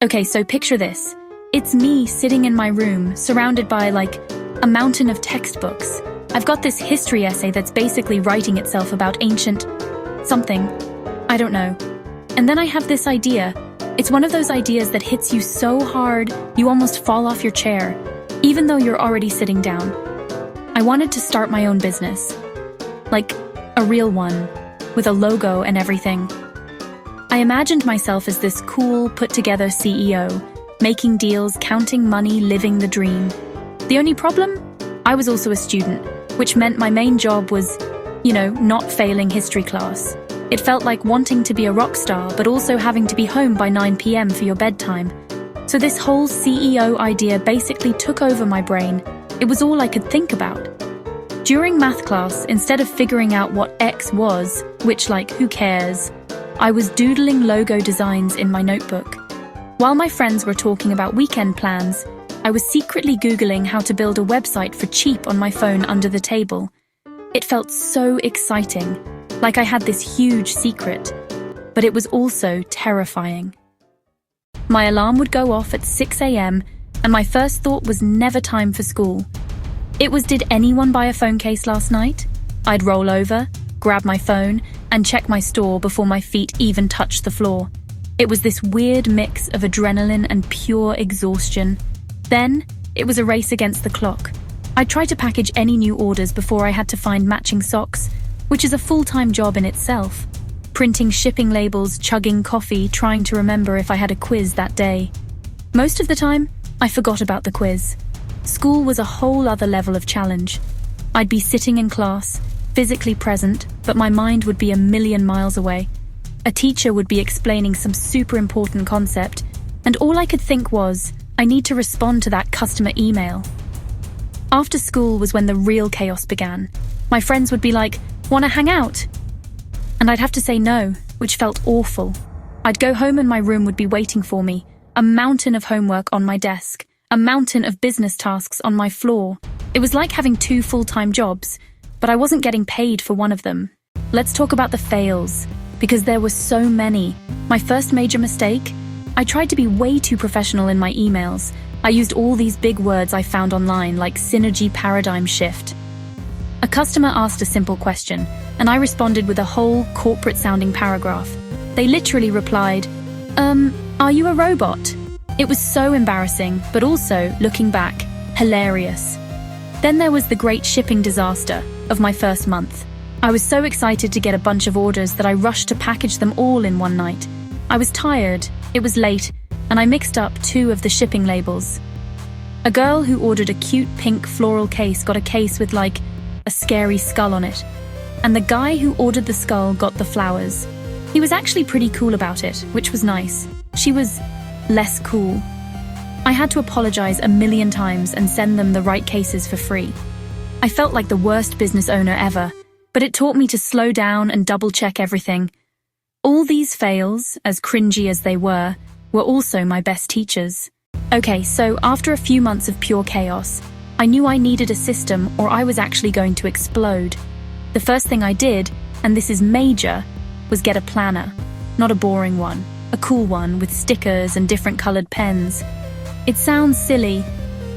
Okay, so picture this. It's me sitting in my room, surrounded by, a mountain of textbooks. I've got this history essay that's basically writing itself about ancient something. I don't know. And then I have this idea. It's one of those ideas that hits you so hard, you almost fall off your chair, even though you're already sitting down. I wanted to start my own business. Like, a real one, with a logo and everything. I imagined myself as this cool, put-together CEO, making deals, counting money, living the dream. The only problem? I was also a student, which meant my main job was, not failing history class. It felt like wanting to be a rock star, but also having to be home by 9 p.m. for your bedtime. So this whole CEO idea basically took over my brain. It was all I could think about. During math class, instead of figuring out what X was, which who cares, I was doodling logo designs in my notebook. While my friends were talking about weekend plans, I was secretly Googling how to build a website for cheap on my phone under the table. It felt so exciting, like I had this huge secret, but it was also terrifying. My alarm would go off at 6 a.m., and my first thought was never time for school. It was, did anyone buy a phone case last night? I'd roll over, grab my phone, and check my store before my feet even touched the floor. It was this weird mix of adrenaline and pure exhaustion. Then, it was a race against the clock. I tried to package any new orders before I had to find matching socks, which is a full-time job in itself. Printing shipping labels, chugging coffee, trying to remember if I had a quiz that day. Most of the time, I forgot about the quiz. School was a whole other level of challenge. I'd be sitting in class, physically present, but my mind would be a million miles away. A teacher would be explaining some super important concept, and all I could think was, I need to respond to that customer email. After school was when the real chaos began. My friends would be like, "Wanna hang out?" And I'd have to say no, which felt awful. I'd go home and my room would be waiting for me, a mountain of homework on my desk, a mountain of business tasks on my floor. It was like having 2 full-time jobs, but I wasn't getting paid for one of them. Let's talk about the fails, because there were so many. My first major mistake? I tried to be way too professional in my emails. I used all these big words I found online, like synergy paradigm shift. A customer asked a simple question, and I responded with a whole corporate-sounding paragraph. They literally replied, are you a robot? It was so embarrassing, but also, looking back, hilarious. Then there was the great shipping disaster of my first month. I was so excited to get a bunch of orders that I rushed to package them all in one night. I was tired, it was late, and I mixed up 2 of the shipping labels. A girl who ordered a cute pink floral case got a case with a scary skull on it. And the guy who ordered the skull got the flowers. He was actually pretty cool about it, which was nice. She was less cool. I had to apologize a million times and send them the right cases for free. I felt like the worst business owner ever, but it taught me to slow down and double-check everything. All these fails, as cringy as they were also my best teachers. Okay, so after a few months of pure chaos, I knew I needed a system or I was actually going to explode. The first thing I did, and this is major, was get a planner. Not a boring one, a cool one with stickers and different colored pens. It sounds silly,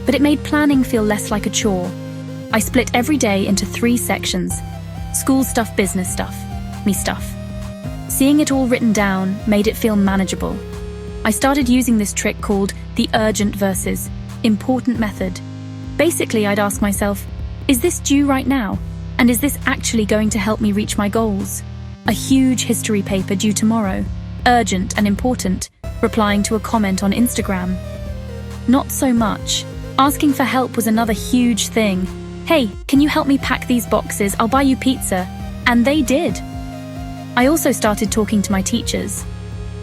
but it made planning feel less like a chore. I split every day into 3 sections: school stuff, business stuff, me stuff. Seeing it all written down made it feel manageable. I started using this trick called the urgent versus important method. Basically, I'd ask myself, is this due right now? And is this actually going to help me reach my goals? A huge history paper due tomorrow. Urgent and important, replying to a comment on Instagram. Not so much. Asking for help was another huge thing. Hey, can you help me pack these boxes? I'll buy you pizza. And they did. I also started talking to my teachers.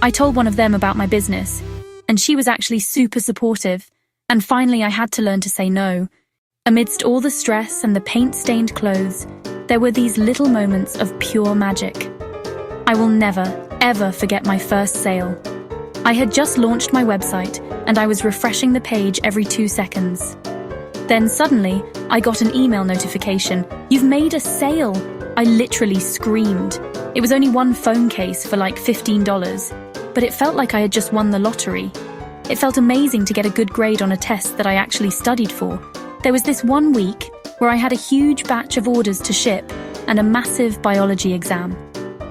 I told one of them about my business, and she was actually super supportive. And finally, I had to learn to say no. Amidst all the stress and the paint-stained clothes, there were these little moments of pure magic. I will never, ever forget my first sale. I had just launched my website, and I was refreshing the page every 2 seconds. Then suddenly, I got an email notification. You've made a sale! I literally screamed. It was only one phone case for $15, but it felt like I had just won the lottery. It felt amazing to get a good grade on a test that I actually studied for. There was this one week where I had a huge batch of orders to ship and a massive biology exam.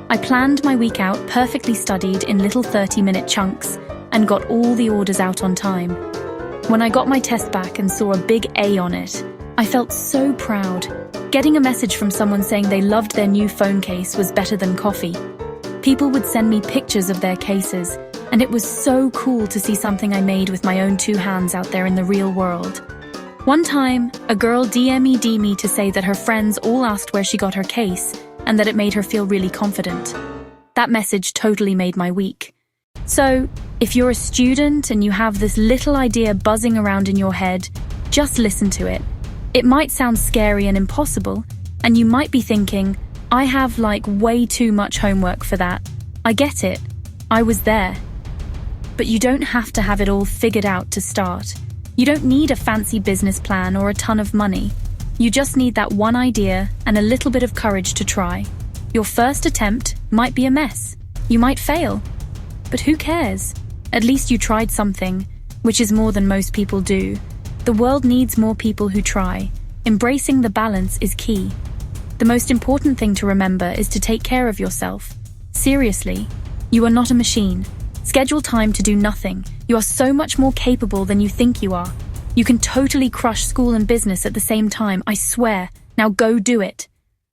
I planned my week out, perfectly studied in little 30-minute chunks, and got all the orders out on time. When I got my test back and saw a big A on it, I felt so proud. Getting a message from someone saying they loved their new phone case was better than coffee. People would send me pictures of their cases, and it was so cool to see something I made with my own 2 hands out there in the real world. One time, a girl DM'd me to say that her friends all asked where she got her case and that it made her feel really confident. That message totally made my week. So, if you're a student and you have this little idea buzzing around in your head, just listen to it. It might sound scary and impossible, and you might be thinking, I have way too much homework for that. I get it. I was there. But you don't have to have it all figured out to start. You don't need a fancy business plan or a ton of money. You just need that one idea and a little bit of courage to try. Your first attempt might be a mess. You might fail. But who cares? At least you tried something, which is more than most people do. The world needs more people who try. Embracing the balance is key. The most important thing to remember is to take care of yourself. Seriously, you are not a machine. Schedule time to do nothing. You are so much more capable than you think you are. You can totally crush school and business at the same time, I swear. Now go do it.